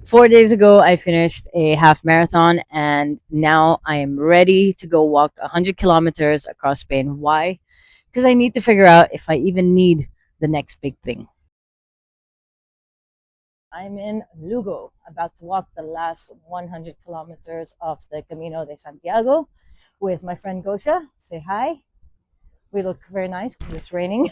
4 days ago, I finished a half marathon, and now I am ready to go walk 100 kilometers across Spain. Why? Because I need to figure out if I even need the next big thing. I'm in Lugo, about to walk the last 100 kilometers of the Camino de Santiago with my friend Gosha. Say hi. We look very nice because it's raining.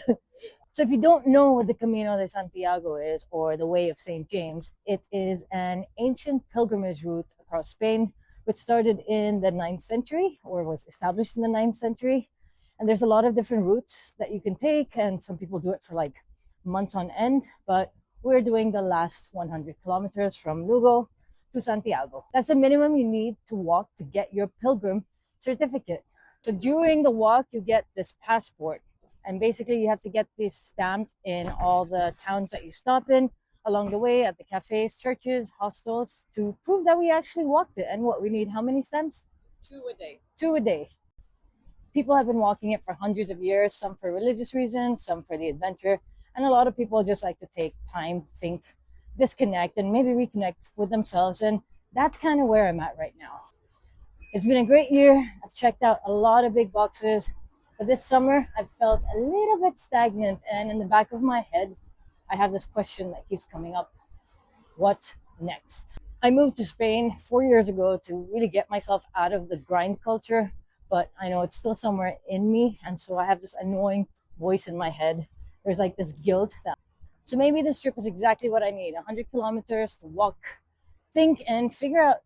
So, if you don't know what the Camino de Santiago is, or the Way of St. James, it is an ancient pilgrimage route across Spain, which started in the ninth century or was established in the ninth century. And there's a lot of different routes that you can take, and some people do it for like months on end. But we're doing the last 100 kilometers from Lugo to Santiago. That's the minimum you need to walk to get your pilgrim certificate. So during the walk, you get this passport, and basically you have to get this stamped in all the towns that you stop in along the way, at the cafes, churches, hostels, to prove that we actually walked it. And what we need, how many stamps? Two a day. People have been walking it for hundreds of years, some for religious reasons, some for the adventure, and a lot of people just like to take time, think, disconnect, and maybe reconnect with themselves. And that's kind of where I'm at right now. It's been a great year. I've checked out a lot of big boxes, but this summer I've felt a little bit stagnant, and in the back of my head, I have this question that keeps coming up: what's next? I moved to Spain 4 years ago to really get myself out of the grind culture, but I know it's still somewhere in me, and so I have this annoying voice in my head. There's like this guilt that. So maybe this trip is exactly what I need: 100 kilometers to walk, think, and figure out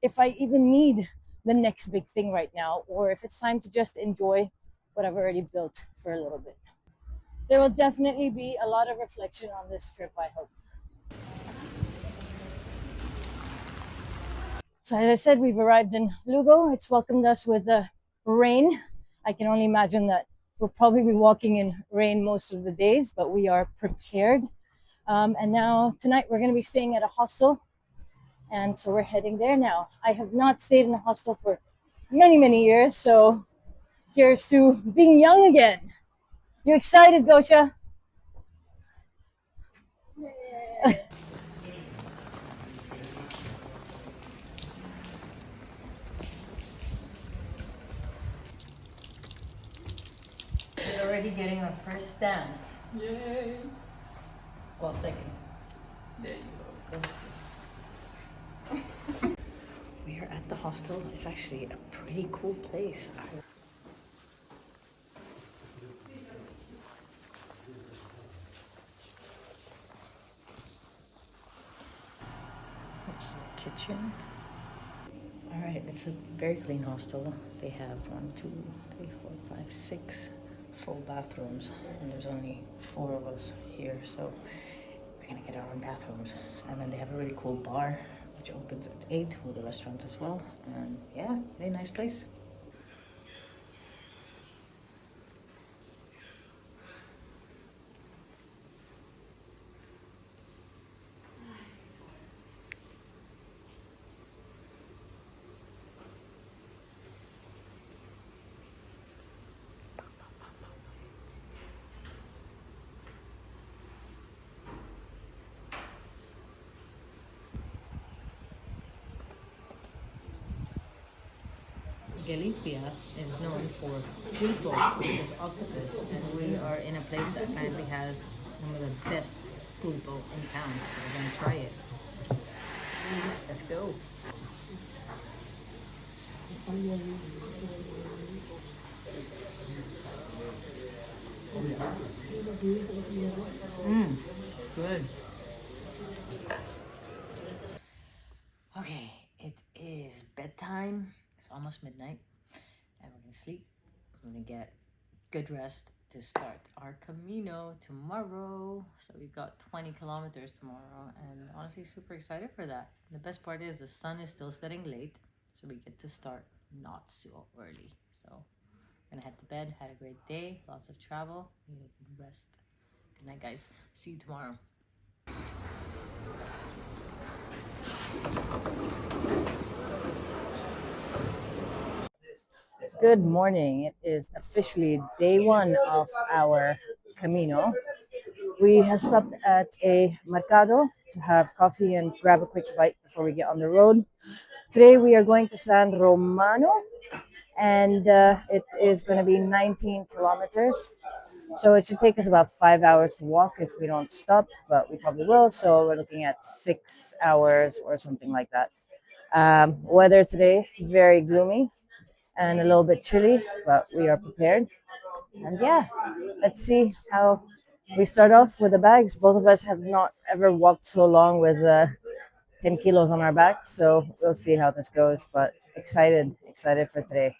if I even need the next big thing right now, or if it's time to just enjoy what I've already built for a little bit. There will definitely be a lot of reflection on this trip, I hope. So, as I said, we've arrived in Lugo. It's welcomed us with rain. I can only imagine that we'll probably be walking in rain most of the days, but we are prepared. And now, tonight, we're going to be staying at a hostel. And so we're heading there now. I have not stayed in a hostel for many, many years. So here's to being young again. You excited, Gosha? We're already getting our first stand. Yay! Well, second. There you go. We are at the hostel. It's actually a pretty cool place. Here's the kitchen. All right, it's a very clean hostel. They have 6 full bathrooms, and there's only 4 of us here, so we're gonna get our own bathrooms. And then they have a really cool bar, which opens at 8 with a restaurant as well. And yeah, very nice place. Galicia is known for pulpo, which is octopus, and we are in a place that apparently has some of the best pulpo in town. So we're gonna try it. Let's go. Good. Okay, it is bedtime. It's almost midnight, and we're gonna sleep. We're gonna get good rest to start our Camino tomorrow. So we've got 20 kilometers tomorrow, and honestly, super excited for that. The best part is the sun is still setting late, so we get to start not so early. So I'm gonna head to bed. Had a great day, lots of travel, need a good rest. Good night, guys. See you tomorrow. Good morning. It is officially day one of our Camino. We have stopped at a mercado to have coffee and grab a quick bite before we get on the road. Today we are going to San Romano, and it is going to be 19 kilometers. So it should take us about 5 hours to walk if we don't stop, but we probably will. So we're looking at 6 hours or something like that. Weather today, very gloomy and a little bit chilly, but we are prepared. And yeah, let's see how we start off with the bags. Both of us have not ever walked so long with 10 kilos on our back, so we'll see how this goes. But excited for today.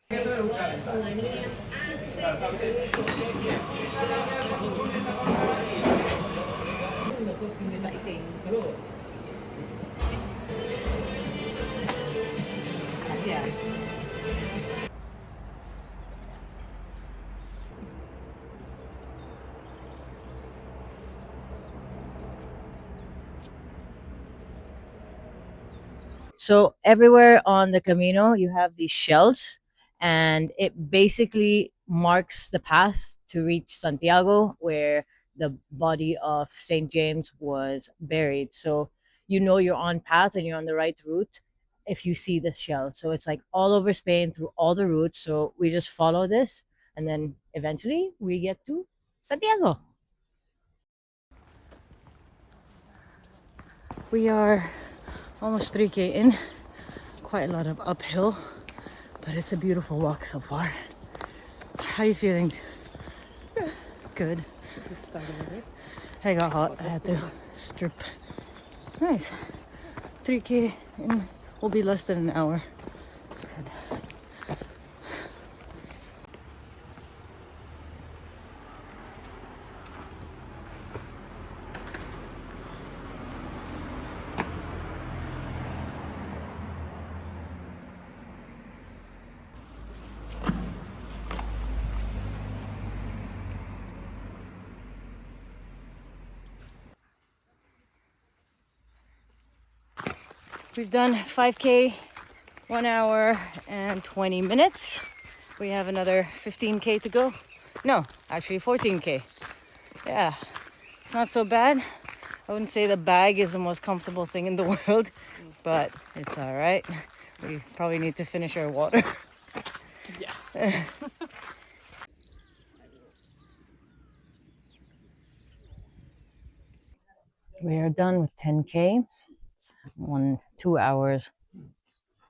So everywhere on the Camino, you have these shells, and it basically marks the path to reach Santiago, where the body of Saint James was buried. So you know you're on path and you're on the right route if you see this shell. So it's like all over Spain through all the routes. So we just follow this, and then eventually we get to Santiago. We are almost 3K in, quite a lot of uphill, but it's a beautiful walk so far. How are you feeling? Good. Good start of it. I got hot. I had to strip. Nice. 3K in will be less than an hour. Good. We've done 5K, 1 hour and 20 minutes. We have another 15K to go. No, actually 14K. Yeah, it's not so bad. I wouldn't say the bag is the most comfortable thing in the world, but it's all right. We probably need to finish our water. Yeah. We are done with 10K, 2 hours,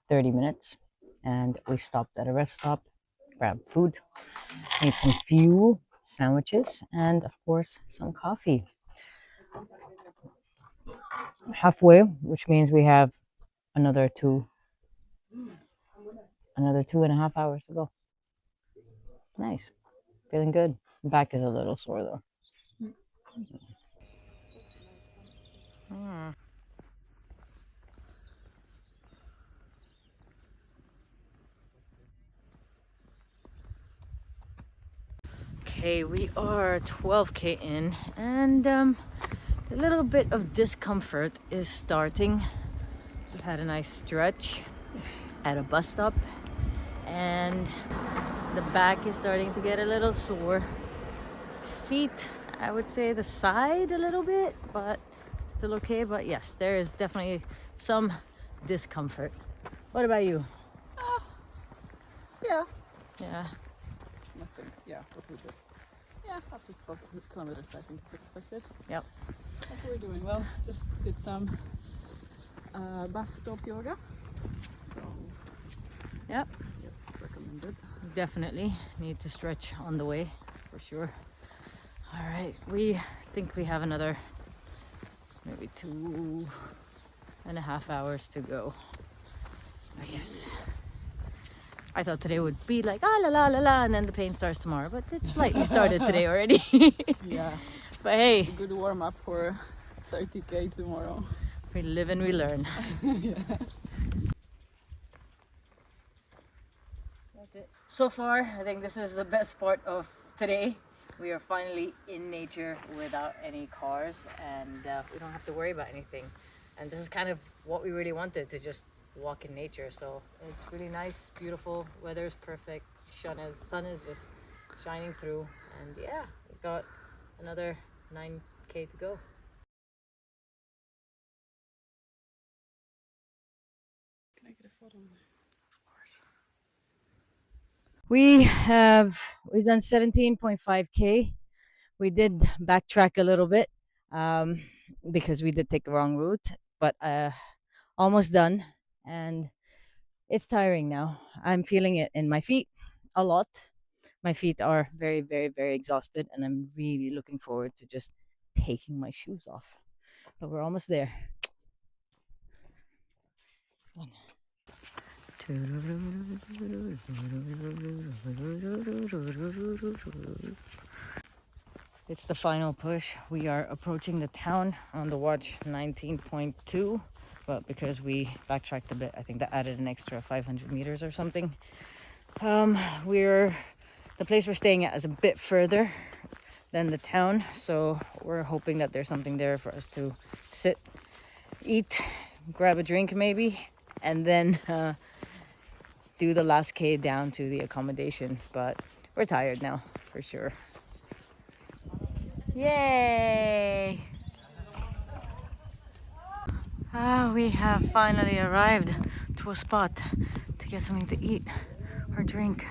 30 minutes. And we stopped at a rest stop, grabbed food, ate some fuel, sandwiches, and of course, some coffee. Halfway, which means we have another 2.5 hours to go. Nice. Feeling good. Back is a little sore though. Mm. Okay, we are 12K in, and a little bit of discomfort is starting. Just had a nice stretch at a bus stop, and the back is starting to get a little sore. Feet, I would say the side a little bit, but still okay. But yes, there is definitely some discomfort. What about you? Yeah. Yeah. Nothing. Yeah. What we just. Yeah. After 12 kilometers, I think it's expected. Yep. That's what we're doing. Well, just did some bus stop yoga. So. Yep. Yes, recommended. Definitely need to stretch on the way for sure. All right, we think we have another maybe 2.5 hours to go. But yes, I thought today would be like la la la la, and then the pain starts tomorrow. But it slightly started today already. Yeah. But hey, It's a good warm up for 30K tomorrow. we live and we learn. Yeah. That's it. So far, I think this is the best part of today. We are finally in nature without any cars, and we don't have to worry about anything. And this is kind of what we really wanted, to just walk in nature. So it's really nice, beautiful, weather is perfect, sun is just shining through, and yeah, we got another Okay to go. Can I get a photo? We've done 17.5K. We did backtrack a little bit um, because we did take the wrong route, but almost done. And it's tiring now. I'm feeling it in my feet a lot. My feet are very, very, very exhausted, and I'm really looking forward to just taking my shoes off. But we're almost there. It's the final push. We are approaching the town on the watch 19.2, but because we backtracked a bit, I think that added an extra 500 meters or something. We're the place we're staying at is a bit further than the town, so we're hoping that there's something there for us to sit, eat, grab a drink maybe, and then do the last K down to the accommodation. But we're tired now, for sure. Yay! We have finally arrived to a spot to get something to eat or drink.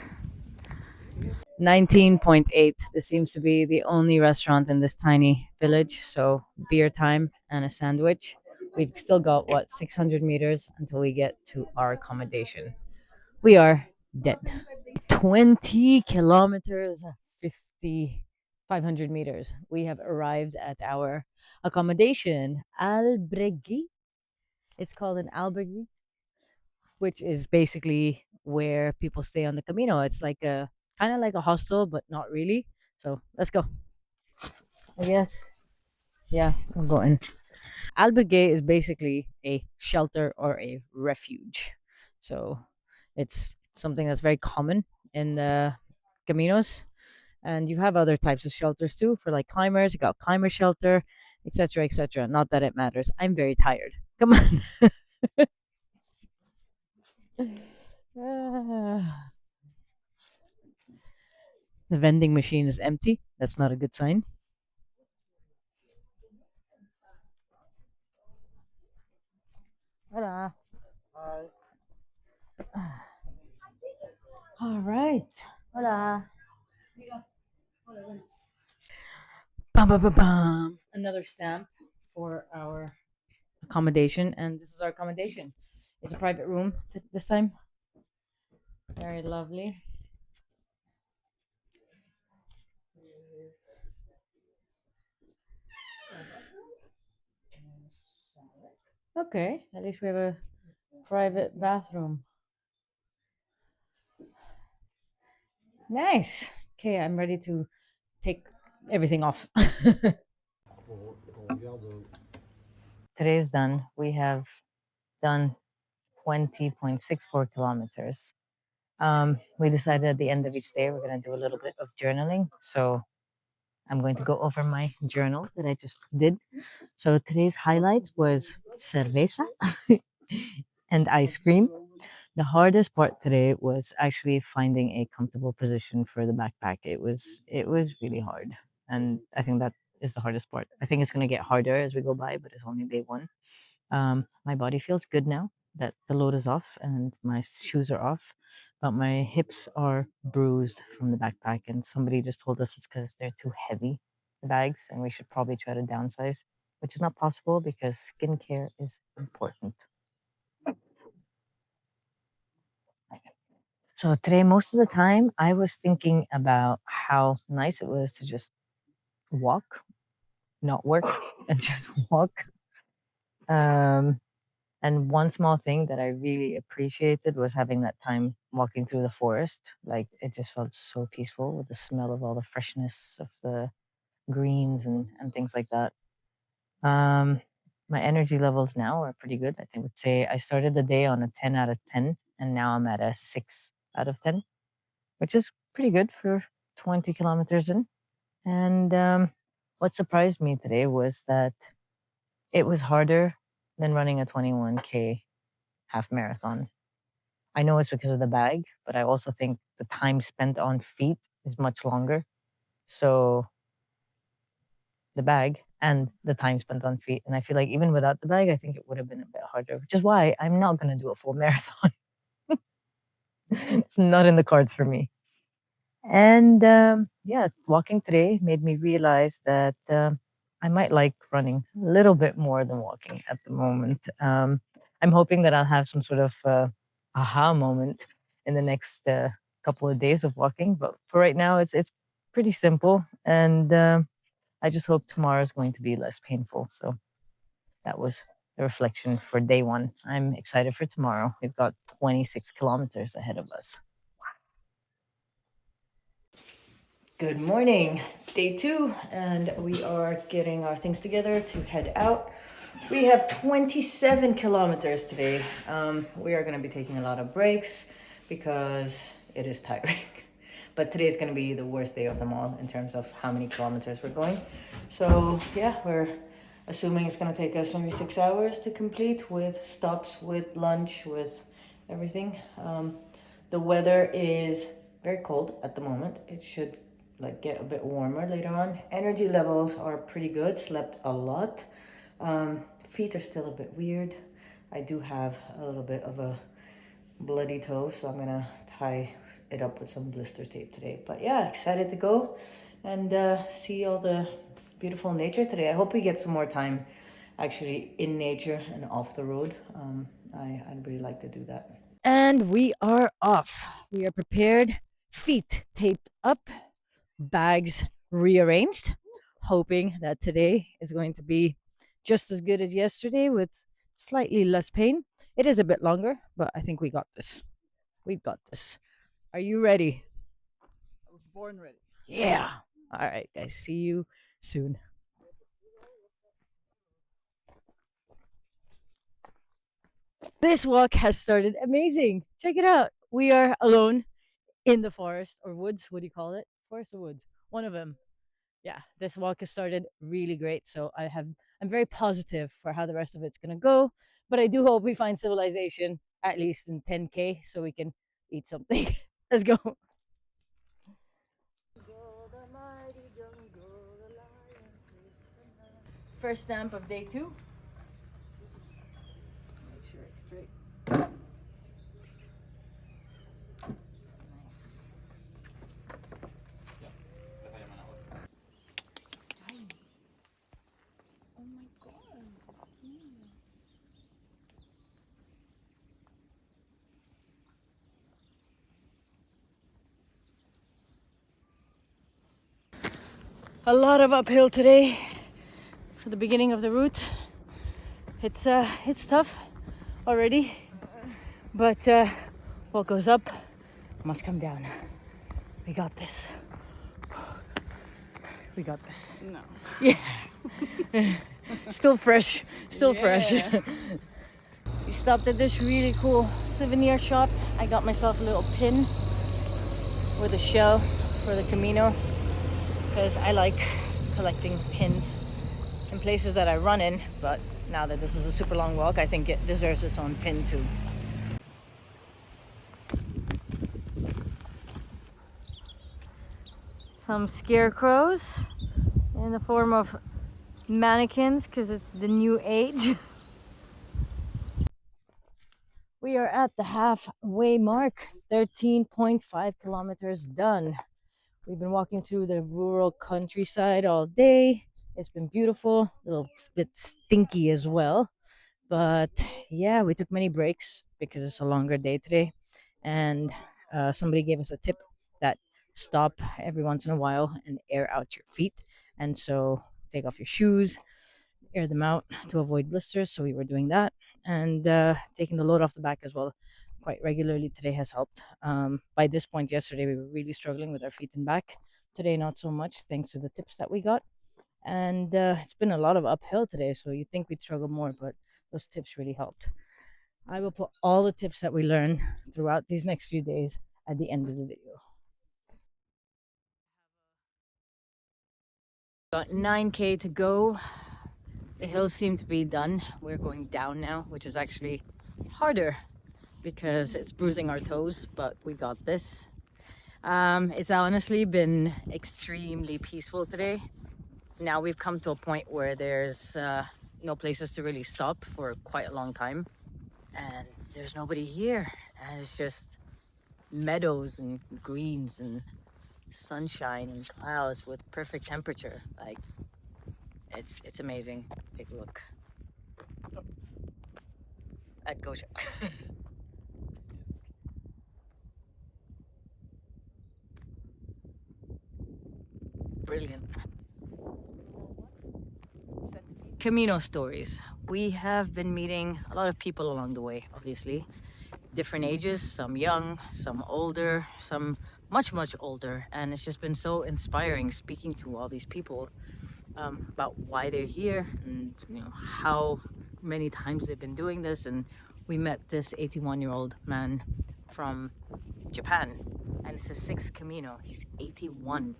19.8. This seems to be the only restaurant in this tiny village. So, beer time and a sandwich. We've still got, what, 600 meters until we get to our accommodation. We are dead. 20 kilometers, 50, 500 meters. We have arrived at our accommodation, albergue. It's called an albergue, which is basically where people stay on the Camino. It's like a kind of like a hostel, but not really. So let's go. I guess. Yeah, I'm going. Albergue is basically a shelter or a refuge. So it's something that's very common in the Caminos. And you have other types of shelters too for like climbers. You got climber shelter, etc., etc. Not that it matters. I'm very tired. Come on. Ah. The vending machine is empty. That's not a good sign. Hola. All right. Hola. Bum, bum, bum, bum. Another stamp for our accommodation, and this is our accommodation. It's a private room this time. Very lovely. Okay, at least we have a private bathroom. Nice. Okay, I'm ready to take everything off. Today's done. We have done 20.64 kilometers. We decided at the end of each day we're going to do a little bit of journaling. So I'm going to go over my journal that I just did. So today's highlight was cerveza and ice cream. The hardest part today was actually finding a comfortable position for the backpack. It was really hard, and I think that is the hardest part. I think it's gonna get harder as we go by, but it's only day one. My body feels good now that the load is off and my shoes are off, but my hips are bruised from the backpack. And somebody just told us it's because they're too heavy, the bags, and we should probably try to downsize, which is not possible because skincare is important. So today, most of the time, I was thinking about how nice it was to just walk, not work, and just walk. Um, And one small thing that I really appreciated was having that time walking through the forest. Like it just felt so peaceful with the smell of all the freshness of the greens and things like that. Um, my energy levels now are pretty good. I think would say I started the day on a 10 out of 10 and now I'm at a 6 out of 10, which is pretty good for 20 kilometers in. And what surprised me today was that it was harder than running a 21K half marathon. I know it's because of the bag, but I also think the time spent on feet is much longer. So the bag and the time spent on feet. And I feel like even without the bag, I think it would have been a bit harder, which is why I'm not going to do a full marathon. It's not in the cards for me. And yeah, walking today made me realize that I might like running a little bit more than walking at the moment. I'm hoping that I'll have some sort of aha moment in the next couple of days of walking. But for right now, it's pretty simple, and I just hope tomorrow is going to be less painful. So that was the reflection for day one. I'm excited for tomorrow. We've got 26 kilometers ahead of us. Good morning, day two, and we are getting our things together to head out. We have 27 kilometers today. We are going to be taking a lot of breaks because it is tiring. But today is going to be the worst day of them all in terms of how many kilometers we're going. So yeah, we're assuming it's going to take us maybe 6 hours to complete, with stops, with lunch, with everything. The weather is very cold at the moment. It should like get a bit warmer later on. Energy levels are pretty good. Slept a lot. Feet are still a bit weird. I do have a little bit of a bloody toe, so I'm gonna tie it up with some blister tape today. But yeah, excited to go and see all the beautiful nature today. I hope we get some more time actually in nature and off the road. I'd really like to do that. And we are off. We are prepared, feet taped up, bags rearranged, hoping that today is going to be just as good as yesterday with slightly less pain. It is a bit longer, but I think we got this. We got this. Are you ready? I was born ready. Yeah. All right, guys. See you soon. This walk has started amazing. Check it out. We are alone in the forest or woods. What do you call it? Forest or woods? One of them. Yeah, this walk has started really great. So I'm very positive for how the rest of it's gonna go. But I do hope we find civilization at least in 10K so we can eat something. Let's go. First stamp of day two. Make sure it's straight. Nice. Oh my god. A lot of uphill today for the beginning of the route. It's tough already, but what goes up must come down. We got this. We got this. No. Yeah. Still fresh. Still fresh. We stopped at this really cool souvenir shop. I got myself a little pin with a shell for the Camino because I like collecting pins in places that I run in, but now that this is a super long walk, I think it deserves its own pin too. Some scarecrows in the form of mannequins because it's the new age. We are at the halfway mark, 13.5 kilometers done. We've been walking through the rural countryside all day. It's been beautiful, a little bit stinky as well. But yeah, we took many breaks because it's a longer day today. And somebody gave us a tip that stop every once in a while and air out your feet. And so take off your shoes, air them out to avoid blisters. So we were doing that, and taking the load off the back as well quite regularly today has helped. By this point yesterday, we were really struggling with our feet and back. Today, not so much, thanks to the tips that we got. And it's been a lot of uphill today, so you'd think we'd struggle more, but those tips really helped. I will put all the tips that we learn throughout these next few days at the end of the video. Got 9K to go. The hills seem to be done. We're going down now, which is actually harder because it's bruising our toes, but we got this. It's honestly been extremely peaceful today. now we've come to a point where there's no places to really stop for quite a long time, and there's nobody here, and it's just meadows and greens and sunshine and clouds with perfect temperature. Like it's amazing. Take a look at Gosha. Brilliant. Camino stories. We have been meeting a lot of people along the way, obviously. Different ages, some young, some older, some much older. And it's just been so inspiring speaking to all these people about why they're here and how many times they've been doing this. And we met this 81-year-old man from Japan, and it's his sixth Camino. He's 81,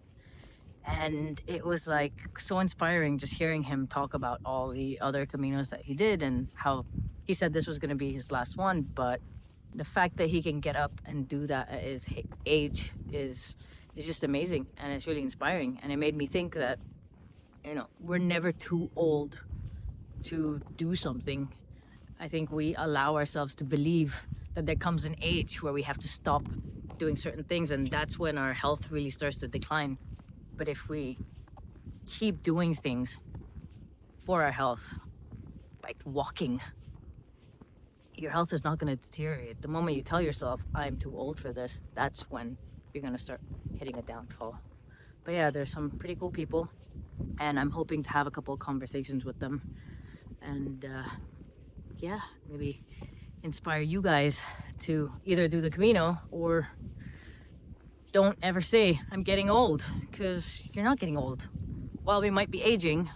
and it was like so inspiring just hearing him talk about all the other Caminos that he did and how he said this was going to be his last one. But the fact that he can get up and do that at his age is just amazing, and it's really inspiring. And it made me think that we're never too old to do something. I think we allow ourselves to believe that there comes an age where we have to stop doing certain things, and that's when our health really starts to decline. But if we keep doing things for our health, like walking, your health is not going to deteriorate. The moment you tell yourself, I'm too old for this, that's when you're going to start hitting a downfall. But yeah, there's some pretty cool people, and I'm hoping to have a couple of conversations with them and yeah, maybe inspire you guys to either do the Camino or don't ever say I'm getting old, because you're not getting old. While we might be aging,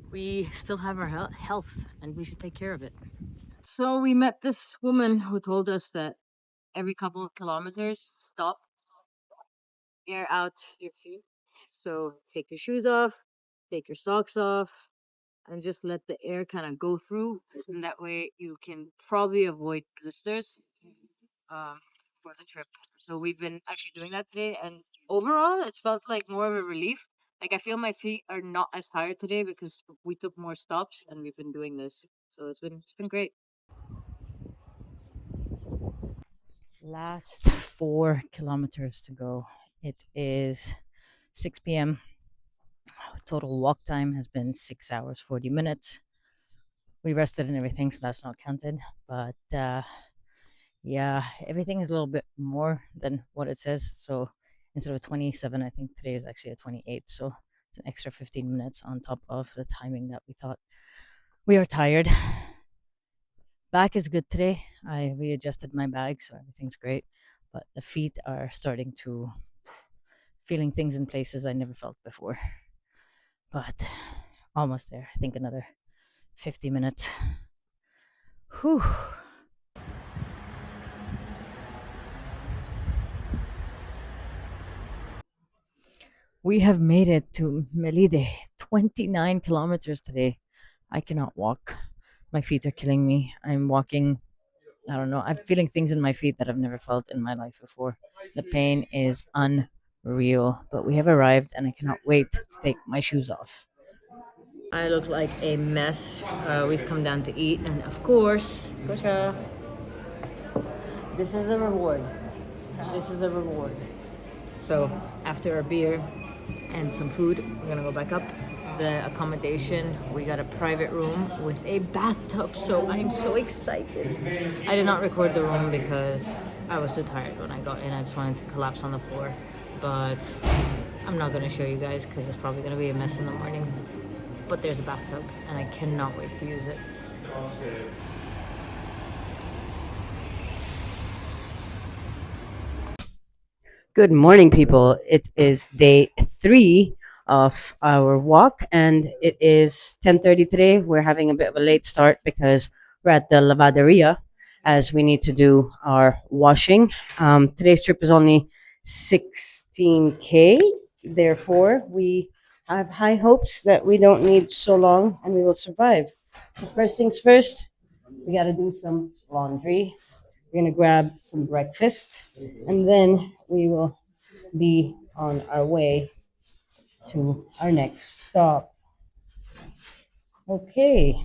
we still have our health and we should take care of it. So we met this woman who told us that every couple of kilometers, stop, air out your feet. So take your shoes off, take your socks off, and just let the air kind of go through. And that way you can probably avoid blisters um, for the trip. So we've been actually doing that today, and overall, it's felt like more of a relief. Like I feel my feet are not as tired today because we took more stops and we've been doing this. So it's been great. Last 4 kilometers to go. It is 6 p.m. Total walk time has been 6 hours 40 minutes. We rested and everything, so that's not counted. But yeah, everything is a little bit more than what it says. So instead of 27, I think today is actually a 28. So it's an extra 15 minutes on top of the timing that we thought. We are tired. Back is good today. I readjusted my bag, so everything's great. But the feet are starting to feeling things in places I never felt before. But almost there. I think another 50 minutes. Whew. We have made it to Melide, 29 kilometers today. I cannot walk. My feet are killing me. I'm walking, I don't know, I'm feeling things in my feet that I've never felt in my life before. The pain is unreal, but we have arrived and I cannot wait to take my shoes off. I look like a mess. We've come down to eat, and of course, Gosha, this is a reward. This is a reward. So after our beer and some food, we're gonna go back up. The accommodation, we got a private room with a bathtub, so I'm so excited. I did not record the room because I was too tired when I got in. I just wanted to collapse on the floor, but I'm not gonna show you guys because it's probably gonna be a mess in the morning. But there's a bathtub and I cannot wait to use it. Good morning, people. It is day 3 of our walk, and it is 10:30 today. We're having a bit of a late start because we're at the lavaderia as we need to do our washing. Today's trip is only 16K. Therefore, we have high hopes that we don't need so long and we will survive. So first things first, we got to do some laundry. We're gonna grab some breakfast, and then we will be on our way to our next stop. Okay,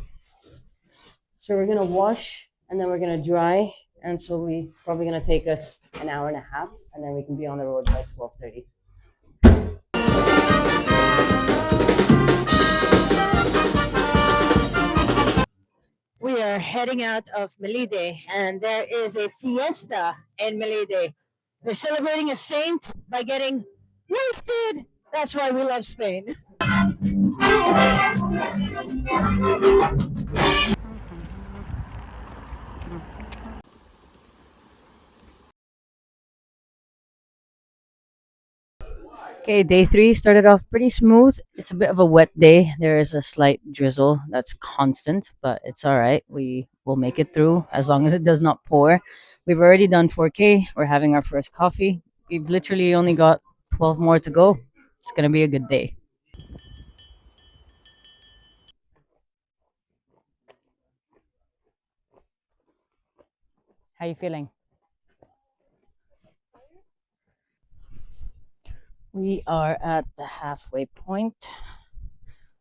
so we're gonna wash and then we're gonna dry, and so we probably gonna take us an hour and a half, and then we can be on the road by 12:30. We are heading out of Melide, and there is a fiesta in Melide. They're celebrating a saint by getting wasted. That's why we love Spain. Okay, day three started off pretty smooth. It's a bit of a wet day. There is a slight drizzle that's constant, but it's all right. We will make it through as long as it does not pour. We've already done 4K. We're having our first coffee. We've literally only got 12 more to go. It's going to be a good day. How you feeling? We are at the halfway point.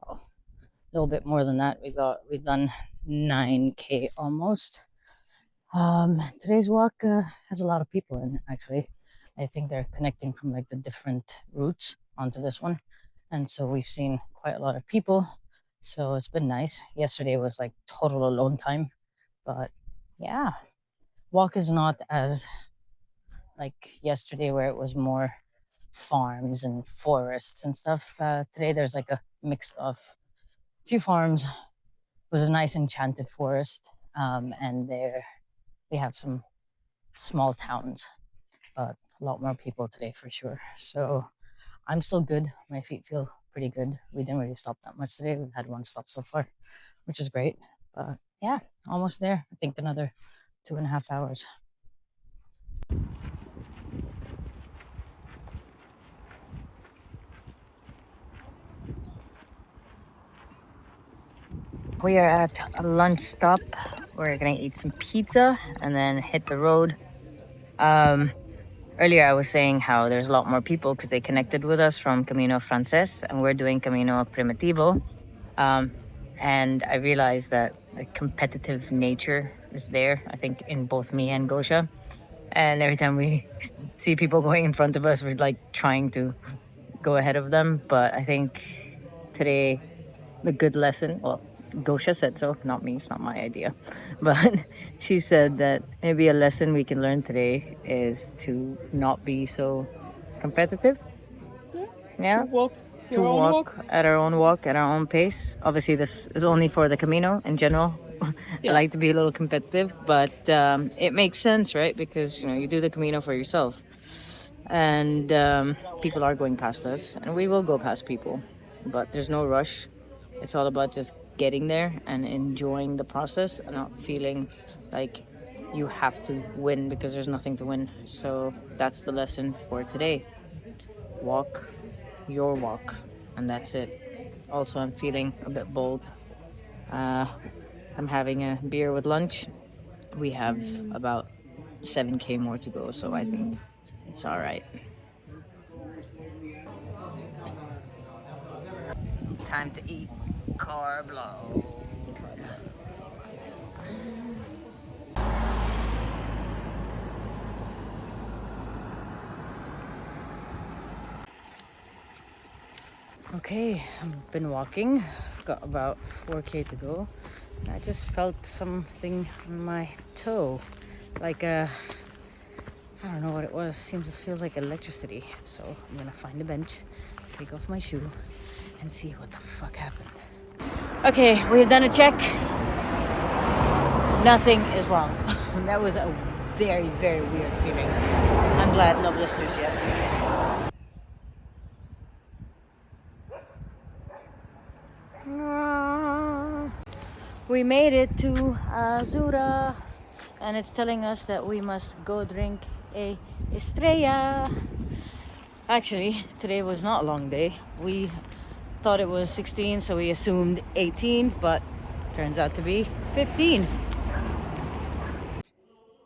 Oh, a little bit more than that. We've done 9K almost. Today's walk has a lot of people in it, actually. I think they're connecting from like the different routes onto this one. And so we've seen quite a lot of people. So it's been nice. Yesterday was like total alone time. But yeah, walk is not as like yesterday where it was more farms and forests and stuff. Today there's like a mix of a few farms. It was a nice enchanted forest. And there we have some small towns, but a lot more people today for sure. So I'm still good. My feet feel pretty good. We didn't really stop that much today. We've had one stop so far, which is great. But yeah, almost there. I think another 2.5 hours. We are at a lunch stop. We're gonna eat some pizza and then hit the road. Um, Earlier, I was saying how there's a lot more people because they connected with us from Camino Frances, and we're doing Camino Primitivo. Um, and I realized that the competitive nature is there, I think, in both me and Gosha. And every time we see people going in front of us, we're like trying to go ahead of them. But I think today, the good lesson, well, Gosha said so, not me, it's not my idea. But she said that maybe a lesson we can learn today is to not be so competitive. Yeah, To walk to your own walk. at our own walk at our own pace. Obviously, this is only for the Camino in general. I Yeah. like to be a little competitive, but it makes sense, right? Because you do the Camino for yourself, and people are going past us, and we will go past people, but there's no rush. It's all about just getting there and enjoying the process, and not feeling like you have to win because there's nothing to win. So that's the lesson for today. Walk your walk, and that's it. Also, I'm feeling a bit bold. uh I'm having a beer with lunch. We have about 7K more to go, so I think it's all right. Time to eat. Carb low. Okay, I've been walking. Got about 4K to go. I just felt something on my toe, like I don't know what it was. Feels like electricity. So I'm gonna find a bench, take off my shoe, and see what the fuck happened. Okay, we've done a check. Nothing is wrong. That was a very, very weird feeling. I'm glad no blisters yet. We made it to Azura, and it's telling us that we must go drink a estrella. Actually, today was not a long day. We thought it was 16, so we assumed 18, but turns out to be 15.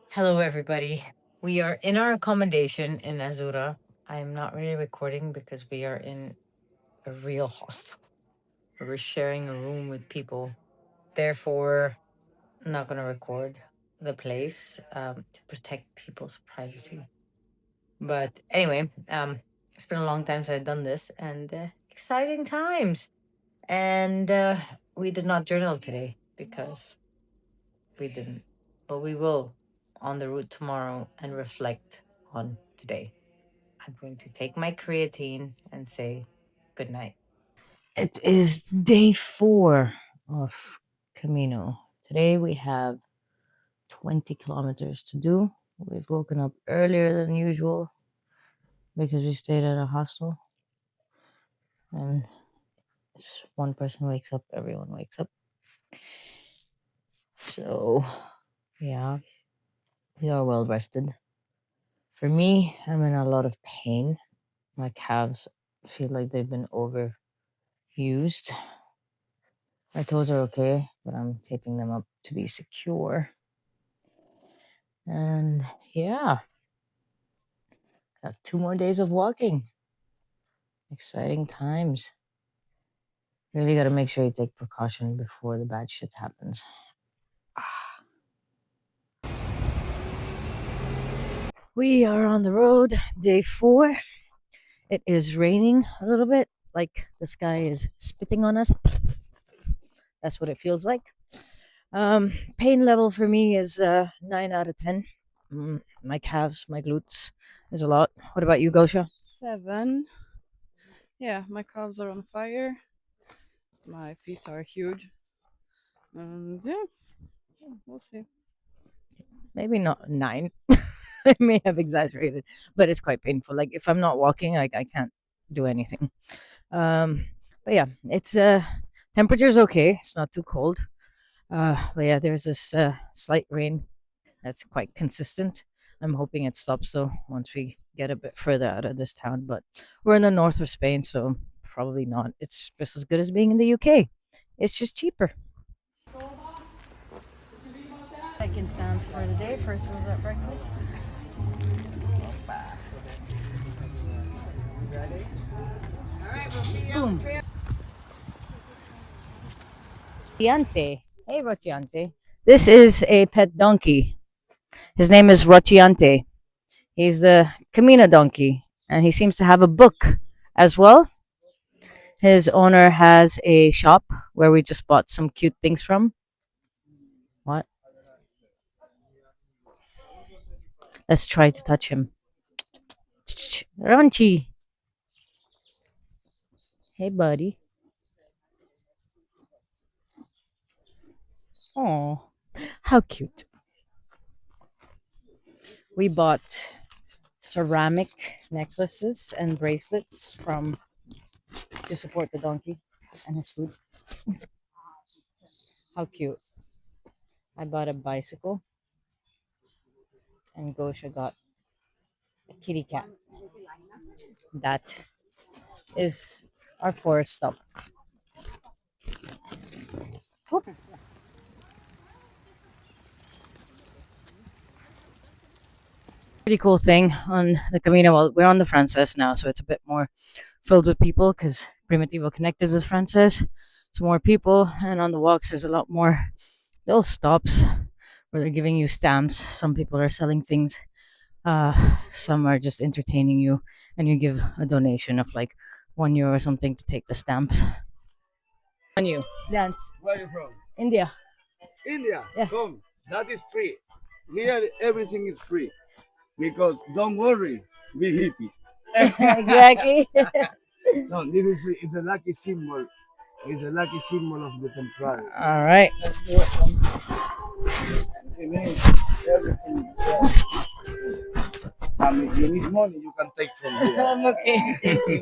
Hello, everybody. We are in our accommodation in Azura. I am not really recording because we are in a real hostel. We're sharing a room with people. Therefore, I'm not going to record the place to protect people's privacy. But anyway, it's been a long time since I've done this, and exciting times. And we did not journal today because we didn't. But we will on the route tomorrow and reflect on today. I'm going to take my creatine and say good night. It is day 4 of Camino. Today we have 20 kilometers to do. We've woken up earlier than usual because we stayed at a hostel. And one person wakes up, everyone wakes up. So, yeah, we are well rested. For me, I'm in a lot of pain. My calves feel like they've been overused. My toes are okay, but I'm taping them up to be secure. And yeah, got 2 more days of walking. Exciting times. Really got to make sure you take precaution before the bad shit happens. We are on the road, day 4. It is raining a little bit, like the sky is spitting on us. That's what it feels like. Pain level for me is 9 out of 10. My calves, my glutes is a lot. What about you, Gosha? 7. Yeah, my calves are on fire. My feet are huge. And yeah, we'll see. Maybe not 9. I may have exaggerated, but it's quite painful. Like if I'm not walking, I can't do anything. But yeah, it's temperature's okay. It's not too cold. But yeah, there's this slight rain that's quite consistent. I'm hoping it stops though once we get a bit further out of this town. But we're in the north of Spain, so probably not. It's just as good as being in the UK. It's just cheaper. Second stand for the day. First was at breakfast. Boom. Rocciante. Hey, Rocciante. This is a pet donkey. His name is Rocciante. He's the Camino donkey, and he seems to have a book as well. His owner has a shop where we just bought some cute things from. What? Let's try to touch him. Ranchi. Hey, buddy. Oh, how cute. We bought ceramic necklaces and bracelets from to support the donkey and his food. How cute. I bought a bicycle and Gosha got a kitty cat. That is our forest stop. Pretty cool thing on the Camino. Well, we're on the Frances now, so it's a bit more filled with people because Primitivo connected with Frances. So more people, and on the walks, there's a lot more little stops where they're giving you stamps. Some people are selling things. Some are just entertaining you, and you give a donation of like €1 or something to take the stamps. On you, dance. Where are you from? India. India. Yes. Come. That is free. Here everything is free. Because don't worry, be hippie. Exactly. No, this is free. It's a lucky symbol. It's a lucky symbol of the temporary. All right, let's do it. It means everything is there. And if you need money, you can take from here. I'm okay. Thank you.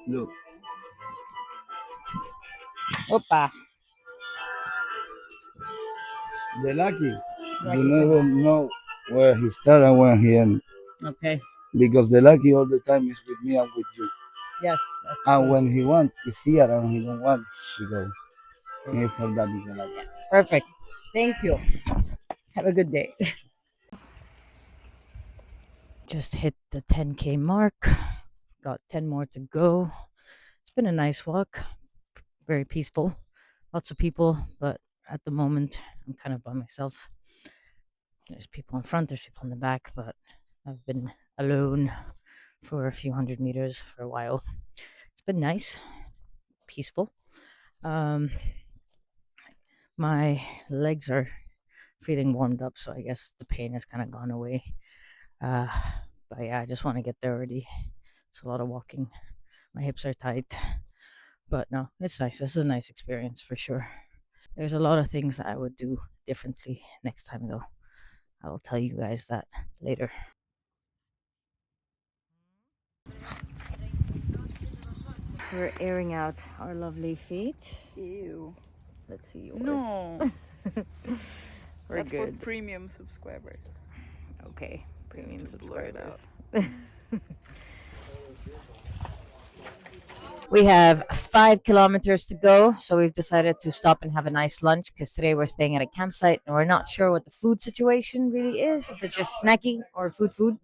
Look, Opa. the lucky, you Lucky never symbol. know where he started and where he ends. Okay. Because the lucky all the time is with me and with you. Yes. And when he wants, he's here, and he don't want, she go. And for that is the lucky. Perfect. Thank you. Have a good day. Just hit the 10K mark. Got 10 more to go. It's been a nice walk. Very peaceful. Lots of people, but at the moment, I'm kind of by myself. There's people in front, there's people in the back, but I've been alone for a few hundred meters for a while. It's been nice, peaceful. Um, my legs are feeling warmed up, so I guess the pain has kind of gone away. Uh, but yeah, I just want to get there already. It's a lot of walking. My hips are tight, but no, it's nice. This is a nice experience for sure. There's a lot of things that I would do differently next time, though. I will tell you guys that later. We're airing out our lovely feet. Ew. Let's see yours. No. We're That's good. for premium subscribers. Okay, premium To blur it subscribers. We have 5 kilometers to go, so we've decided to stop and have a nice lunch because today we're staying at a campsite and we're not sure what the food situation really is, if it's just snacky or food.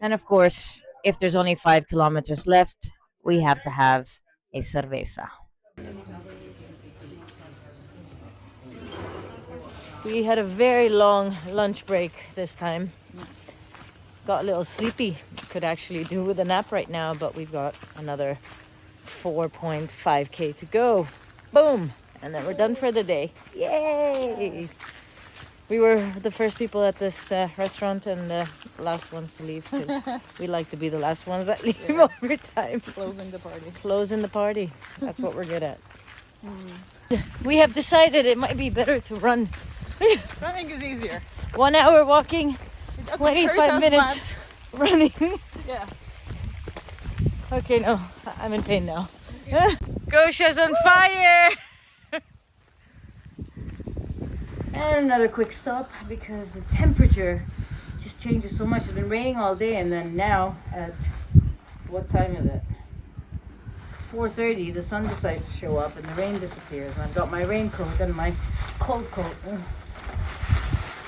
And of course, if there's only 5 kilometers left, we have to have a cerveza. We had a very long lunch break this time. Got a little sleepy. Could actually do with a nap right now, but we've got another 4.5K to go. Boom! And then we're done for the day. Yay! We were the first people at this restaurant and the last ones to leave because we like to be the last ones that leave over time. Closing the party. Closing the party. That's what we're good at. We have decided it might be better to run. Running is easier. 1 hour walking, It doesn't hurt 25 as minutes much. running. Yeah. Okay, no, I'm in pain now. Gosha's on fire! And another quick stop because the temperature just changes so much. It's been raining all day, and then now at what time is it? 4:30, the sun decides to show up and the rain disappears. And I've got my raincoat and my cold coat.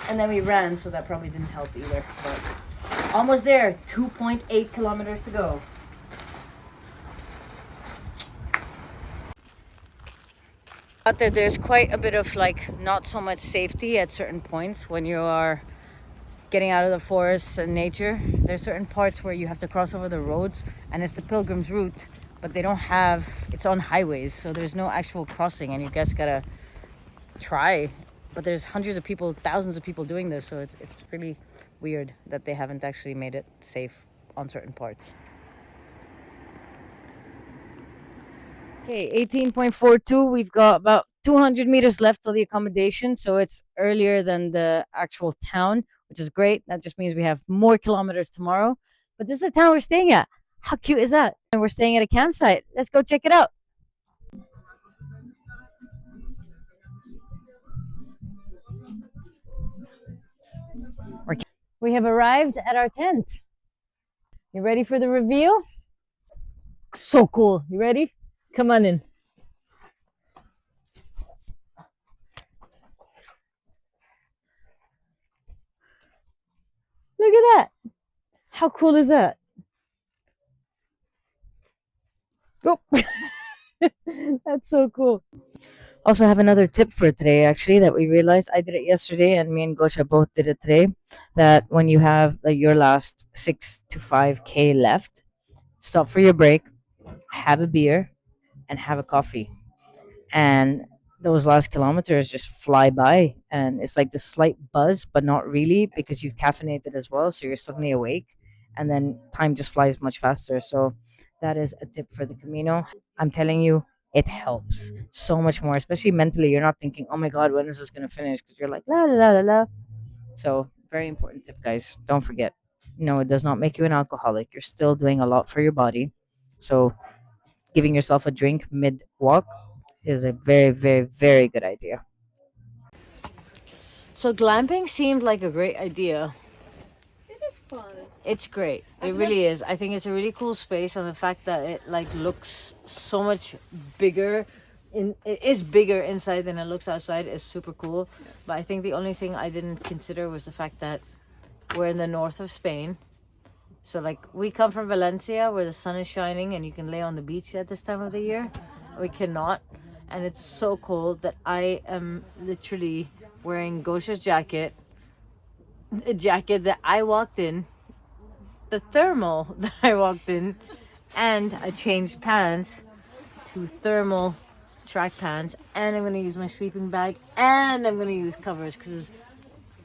And then we ran, so that probably didn't help either. But almost there, 2.8 kilometers to go. Out there, there's quite a bit of like not so much safety at certain points when you are getting out of the forest and nature. There's certain parts where you have to cross over the roads, and it's the pilgrim's route, but they don't have, it's on highways, so there's no actual crossing, and you guys gotta try. But there's hundreds of people, thousands of people doing this, so it's really weird that they haven't actually made it safe on certain parts. Okay, 18.42. We've got about 200 meters left till the accommodation, so it's earlier than the actual town, which is great. That just means we have more kilometers tomorrow. But this is the town we're staying at. How cute is that? And we're staying at a campsite. Let's go check it out. We have arrived at our tent. You ready for the reveal? So cool. You ready? Come on in. Look at that. How cool is that? Go. That's so cool. Also have another tip for today actually that we realized. I did it yesterday and me and Gosha both did it today. That when you have like your last 6 to 5K left, stop for your break, have a beer, and have a coffee. And those last kilometers just fly by, and it's like this slight buzz but not really because you've caffeinated as well, so you're suddenly awake, and then time just flies much faster. So that is a tip for the Camino. I'm telling you, it helps so much more, especially mentally. You're not thinking, oh my god, when is this going to finish, because you're like la la la la la. So very important tip, guys. Don't forget, no, it does not make you an alcoholic. You're still doing a lot for your body. So giving yourself a drink mid walk is a very, very, very good idea. So glamping seemed like a great idea. It is fun. It's great. It really is. I think it's a really cool space, and the fact that it like looks so much bigger it is bigger inside than it looks outside. It's super cool. But I think the only thing I didn't consider was the fact that we're in the north of Spain. So like we come from Valencia where the sun is shining and you can lay on the beach at this time of the year. We cannot. And it's so cold that I am literally wearing Gosha's jacket. A jacket that I walked in. The thermal that I walked in. And I changed pants to thermal track pants. And I'm going to use my sleeping bag. And I'm going to use covers because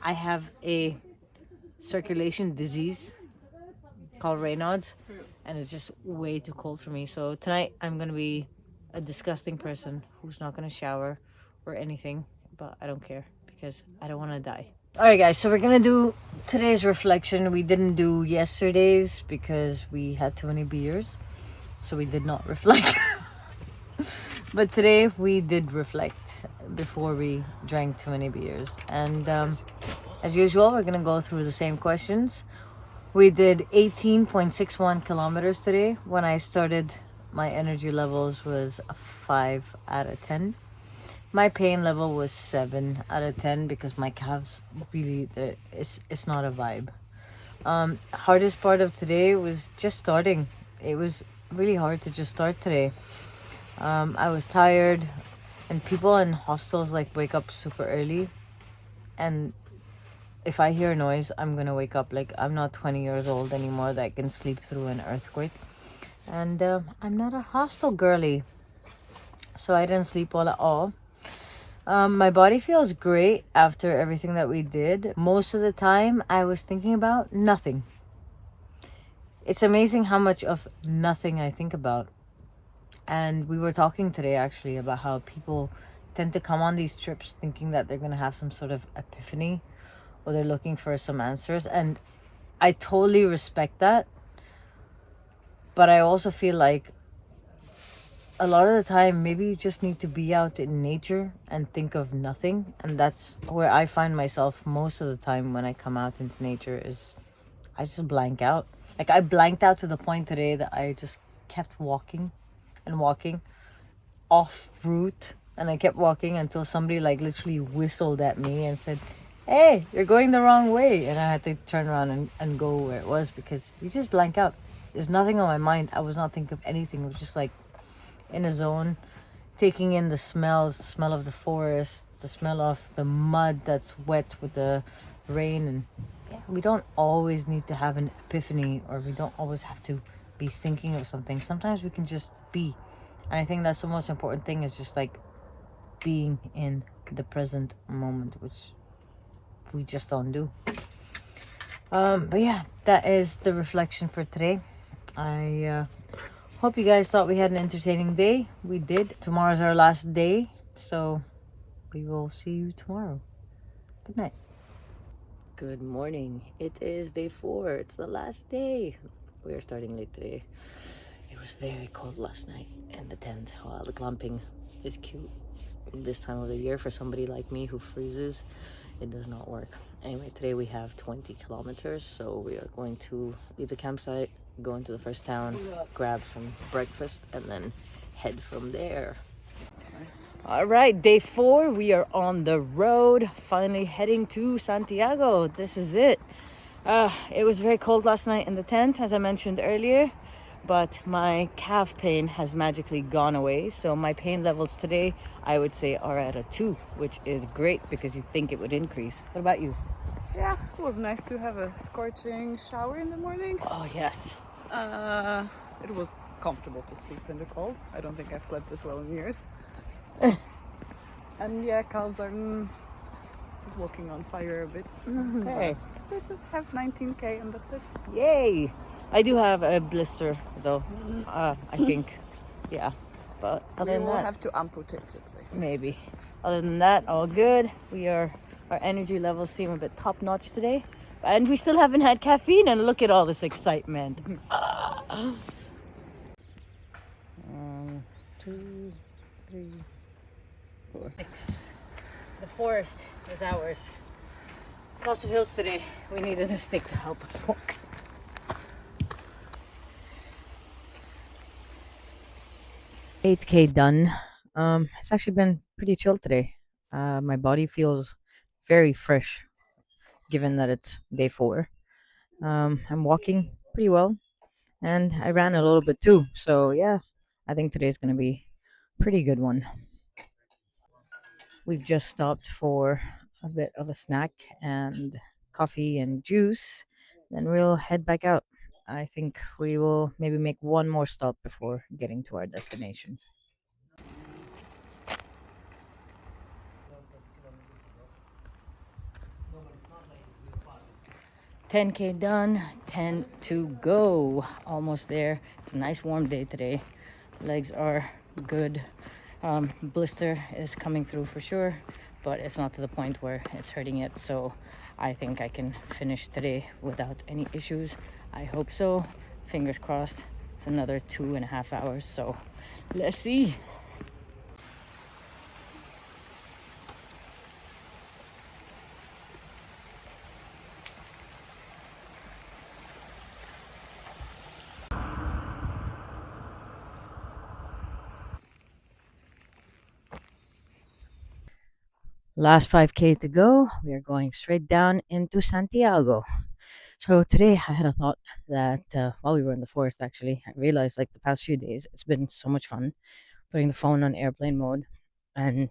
I have a circulation disease called Raynaud's, and it's just way too cold for me. So tonight I'm gonna be a disgusting person who's not gonna shower or anything, but I don't care because I don't want to die. All right, guys, so we're gonna do today's reflection. We didn't do yesterday's because we had too many beers, so we did not reflect. But today we did reflect before we drank too many beers, and as usual we're gonna go through the same questions. We did 18.61 kilometers today. When I started, my energy levels was a 5 out of 10. My pain level was 7 out of 10 because my calves really, it's not a vibe. Hardest part of today was just starting. It was really hard to just start today. I was tired, and people in hostels like wake up super early, and if I hear noise, I'm gonna wake up. Like, I'm not 20 years old anymore that can sleep through an earthquake. And I'm not a hostel girly. So I didn't sleep well at all. My body feels great after everything that we did. Most of the time, I was thinking about nothing. It's amazing how much of nothing I think about. And we were talking today, actually, about how people tend to come on these trips thinking that they're gonna have some sort of epiphany, or they're looking for some answers, and I totally respect that. But I also feel like a lot of the time maybe you just need to be out in nature and think of nothing, and that's where I find myself most of the time when I come out into nature. Is I just blank out. Like, I blanked out to the point today that I just kept walking and walking off route, and I kept walking until somebody like literally whistled at me and said, "Hey, you're going the wrong way," and I had to turn around and go where it was, because you just blank out. There's nothing on my mind. I was not thinking of anything. It was just like in a zone, taking in the smells, the smell of the forest, the smell of the mud that's wet with the rain. And yeah, we don't always need to have an epiphany, or we don't always have to be thinking of something. Sometimes we can just be. And I think that's the most important thing, is just like being in the present moment, which we just don't do. But yeah, that is the reflection for today. I hope you guys thought we had an entertaining day. We did. Tomorrow's our last day, so we will see you tomorrow. Good night. Good morning. It is day 4. It's the last day. We are starting late today. It was very cold last night in the tent. Wow, the glamping is cute this time of the year. For somebody like me who freezes, it does not work. Anyway, today we have 20 kilometers, so we are going to leave the campsite, go into the first town, grab some breakfast, and then head from there. All right, day 4, we are on the road, finally heading to Santiago. This is it. It was very cold last night in the tent, as I mentioned earlier, but my calf pain has magically gone away. So my pain levels today, I would say, are at a 2, which is great because you think it would increase. What about you? Yeah, it was nice to have a scorching shower in the morning. Oh, yes. It was comfortable to sleep in the cold. I don't think I've slept this well in years. And yeah, calves are walking on fire a bit. Okay. They just have 19k and that's it. Yay! I do have a blister though. I think, yeah. But other We than will that, have to amputate it later. maybe. Other than that, all good. Our energy levels seem a bit top notch today, and we still haven't had caffeine. And look at all this excitement. 1, 2, 3, 4. 6. The forest is ours. Lots of hills today. We needed a stick to help us walk. $8K done. It's actually been pretty chill today. My body feels very fresh given that it's day 4. I'm walking pretty well, and I ran a little bit too. So yeah, I think today's gonna be a pretty good one. We've just stopped for a bit of a snack and coffee and juice. Then we'll head back out. I think we will maybe make one more stop before getting to our destination. 10K done, 10 to go. Almost there. It's a nice warm day today. Legs are good. Blister is coming through for sure, but it's not to the point where it's hurting yet. So I think I can finish today without any issues. I hope so. Fingers crossed. It's another 2.5 hours. So let's see. Last 5K to go. We are going straight down into Santiago. So today I had a thought that while we were in the forest, actually, I realized like the past few days, it's been so much fun putting the phone on airplane mode and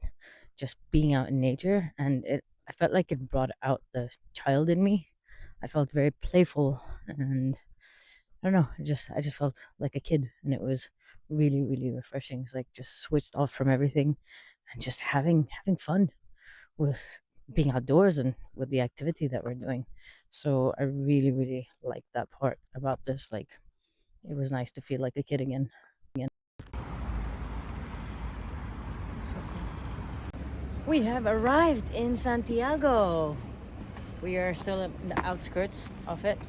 just being out in nature. And I felt like it brought out the child in me. I felt very playful, and I don't know, I just felt like a kid, and it was really, really refreshing. It's like just switched off from everything and just having fun with being outdoors and with the activity that we're doing. So I really, really like that part about this. Like it was nice to feel like a kid again. So we have arrived in Santiago. We are still at the outskirts of it,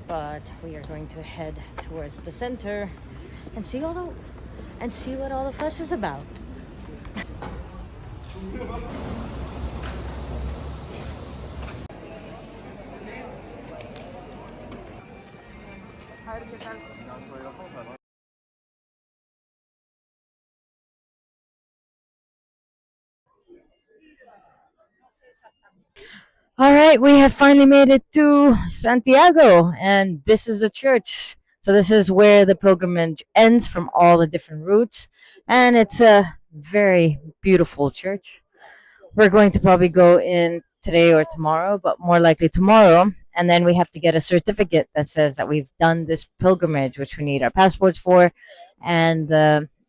but we are going to head towards the center and see what all the fuss is about. All right, we have finally made it to Santiago, and this is the church. So this is where the pilgrimage ends from all the different routes, and it's a very beautiful church. We're going to probably go in today or tomorrow, but more likely tomorrow. And then we have to get a certificate that says that we've done this pilgrimage, which we need our passports for, and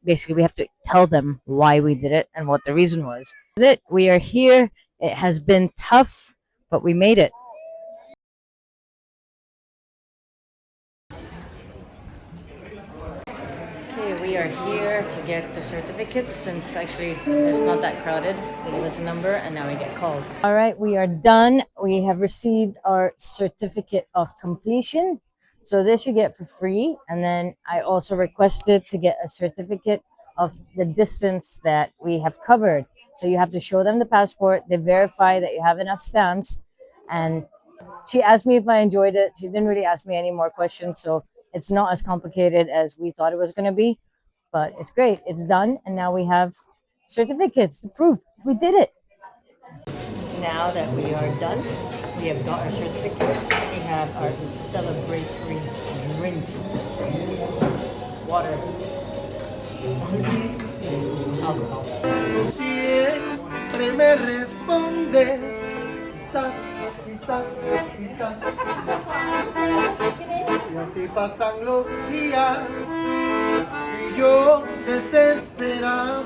basically we have to tell them why we did it and what the reason was. That's it. We are here. It has been tough, but we made it. Okay, we are here to get the certificates since actually it's not that crowded. They give us a number and now we get called. All right, we are done. We have received our certificate of completion. So this you get for free. And then I also requested to get a certificate of the distance that we have covered. So you have to show them the passport, they verify that you have enough stamps, and she asked me if I enjoyed it. She didn't really ask me any more questions, so it's not as complicated as we thought it was going to be. But it's great. It's done, and now we have certificates to prove we did it. Now that we are done, we have got our certificate. We have our celebratory drinks, water, alcohol. Siempre me respondes, quizás, quizás, quizás. Y así pasan los días y yo desesperado